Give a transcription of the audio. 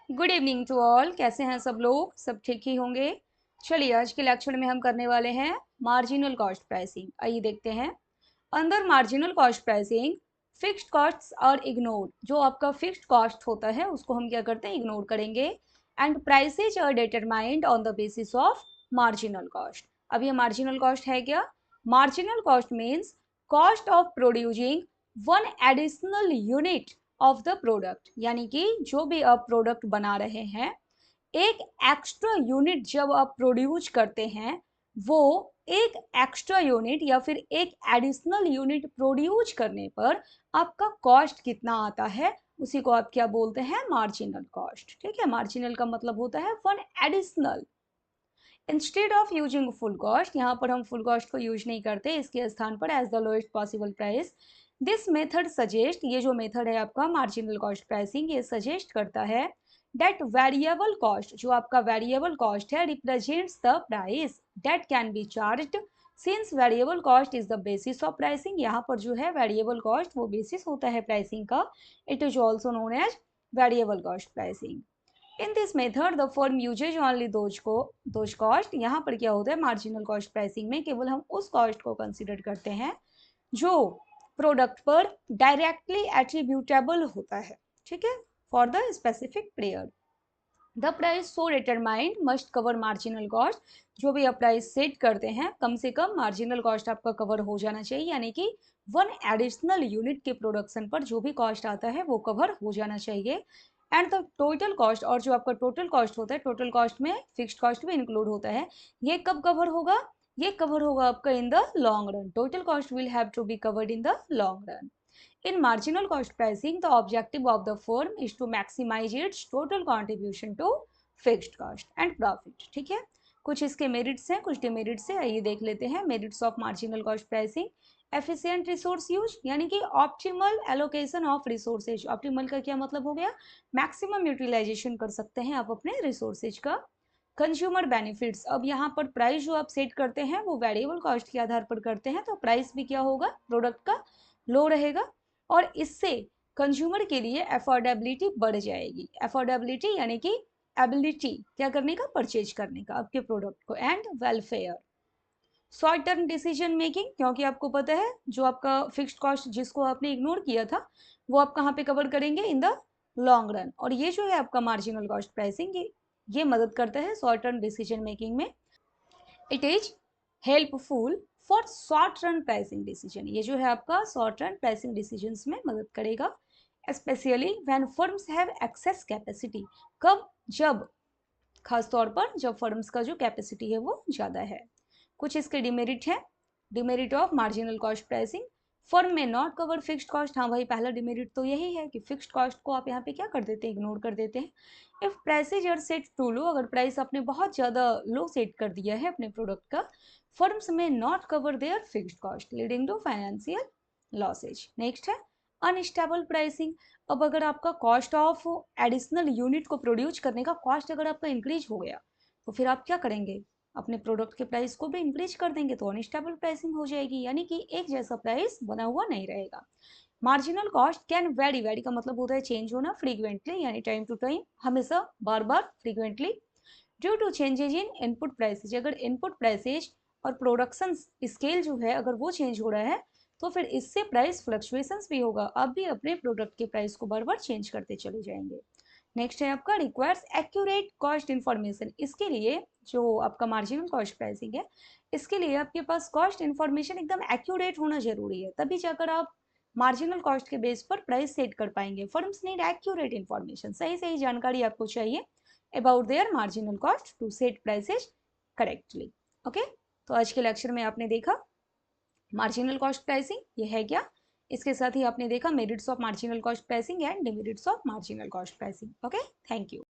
Good evening to all. कैसे हैं सब लोग? सब ठीक ही होंगे। चलिए आज के लेक्चर में हम करने वाले हैं मार्जिनल कॉस्ट प्राइसिंग। आइए देखते हैं। Under marginal cost pricing fixed costs are ignored. जो आपका फिक्स्ड कॉस्ट होता है उसको हम क्या करते हैं, इग्नोर करेंगे। And prices are determined on the basis of marginal cost. अब ये मार्जिनल कॉस्ट है क्या? Marginal cost means cost of producing one additional unit of the product, यानी कि जो भी आप प्रोडक्ट बना रहे हैं, एक एक्स्ट्रा यूनिट जब आप प्रोड्यूस करते हैं, वो एक एक्स्ट्रा यूनिट या फिर एक एडिशनल यूनिट प्रोड्यूस करने पर आपका कॉस्ट कितना आता है, उसी को आप क्या बोलते हैं, मार्जिनल कॉस्ट। ठीक है, मार्जिनल का मतलब होता है one additional. Instead of using full cost, यहाँ पर हम फुल कॉस्ट को यूज नहीं करते, इसके स्थान पर as the lowest possible price. This method suggest, ये जो मेथड है आपका मार्जिनल कॉस्ट प्राइसिंग, ये सजेस्ट करता है दैट वेरिएबल कॉस्ट, जो आपका वेरिएबल कॉस्ट है, represents the price that can be charged since variable cost is the basis of pricing. यहाँ पर जो है वेरिएबल कॉस्ट वो बेसिस होता है प्राइसिंग का। It is also known as variable cost pricing. In this method the firm uses only those cost. यहाँ पर क्या होता है, मार्जिनल कॉस्ट प्राइसिंग में केवल हम उस कॉस्ट को कंसिडर करते हैं जो प्रोडक्ट पर डायरेक्टली एट्रीब्यूटेबल होता है। ठीक है, for the specific period the price so determined must cover marginal cost. जो भी आप प्राइस सेट करते हैं, कम से कम मार्जिनल कॉस्ट आपका कवर हो जाना चाहिए, यानी कि वन एडिशनल यूनिट के प्रोडक्शन पर जो भी कॉस्ट आता है वो कवर हो जाना चाहिए। एंड द टोटल कॉस्ट, और जो आपका टोटल कॉस्ट होता है, टोटल कॉस्ट में फिक्स्ड कॉस्ट भी इंक्लूड होता है, ये कब कवर होगा? ये कवर होगा आपका in the long run. Total cost will have to be covered in the long run. In marginal cost pricing, the objective of the firm is to maximize its total contribution to fixed cost and profit. ठीक है, कुछ इसके merits हैं, कुछ demerits हैं, आइए देख लेते हैं। Merits of marginal cost pricing: efficient resource use, यानी कि optimal allocation of resources. Optimal का क्या मतलब हो गया? मैक्सिमम यूटिलाइजेशन कर सकते हैं आप अपने रिसोर्सेज का। कंज्यूमर बेनिफिट्स, अब यहाँ पर प्राइस जो आप सेट करते हैं वो वेरिएबल कॉस्ट के आधार पर करते हैं, तो प्राइस भी क्या होगा, प्रोडक्ट का लो रहेगा, और इससे कंज्यूमर के लिए अफोर्डेबिलिटी बढ़ जाएगी। अफोर्डेबिलिटी यानी कि एबिलिटी क्या करने का, परचेज करने का आपके प्रोडक्ट को। And welfare, short term decision making, क्योंकि आपको पता है जो आपका फिक्स्ड कॉस्ट जिसको आपने इग्नोर किया था वो आप कहाँ पे कवर करेंगे, इन द लॉन्ग रन। और ये जो है आपका मार्जिनल कॉस्ट प्राइसिंग, ये मदद करता है शॉर्ट टर्म डिसीजन मेकिंग में। It is helpful for short run pricing decision, ये जो है आपका शॉर्ट रन प्राइसिंग डिसीजन में मदद करेगा। Specially when firms have access capacity, कब? जब, खास तौर पर जब फर्म्स का जो कैपेसिटी है वो ज़्यादा है। कुछ इसके डिमेरिट है। Demerit of marginal cost pricing: firm में नॉट कवर फिक्स्ड कॉस्ट। हाँ भाई, पहला डिमेरिट तो यही है कि फिक्स्ड कॉस्ट को आप यहाँ पे क्या कर देते हैं, इग्नोर कर देते हैं। If prices are set too low, अगर प्राइस आपने बहुत ज़्यादा लो सेट कर दिया है अपने प्रोडक्ट का, फर्म्स में not cover their fixed cost leading to financial losses. Next है अनस्टेबल प्राइसिंग। अब अगर आपका कॉस्ट ऑफ एडिशनल यूनिट को प्रोड्यूस करने का कॉस्ट अगर आपका इंक्रीज हो गया, तो फिर आप क्या करेंगे, अपने प्रोडक्ट के प्राइस को भी इंक्रीज कर देंगे, तो अनस्टेबल प्राइसिंग हो जाएगी, यानी कि एक जैसा प्राइस बना हुआ नहीं रहेगा। Marginal cost can very, very का मतलब होता है चेंज होना, फ्रीक्वेंटली यानी टाइम टू टाइम, हमेशा, बार बार, frequently, due to changes in input prices. अगर इनपुट प्राइसेज और प्रोडक्शन स्केल जो है अगर वो चेंज हो रहा है, तो फिर इससे प्राइस फ्लक्चुएशंस भी होगा, आप भी अपने प्रोडक्ट के प्राइस को बार बार चेंज करते चले जाएंगे। नेक्स्ट है आपका रिक्वायर्स एक्यूरेट कॉस्ट इन्फॉर्मेशन। इसके लिए जो आपका मार्जिनल कॉस्ट प्राइसिंग है, इसके लिए आपके पास कॉस्ट इन्फॉर्मेशन एकदम एक्यूरेट होना जरूरी है, तभी जाकर आप मार्जिनल कॉस्ट के बेस पर प्राइस सेट कर पाएंगे। फर्म्स नीड एक्यूरेट इन्फॉर्मेशन, सही सही जानकारी आपको चाहिए about their marginal cost to set prices correctly. Okay, तो आज के लेक्चर में आपने देखा मार्जिनल कॉस्ट प्राइसिंग ये है क्या, इसके साथ ही आपने देखा merits of marginal cost pricing and demerits of marginal cost pricing. Okay, thank you.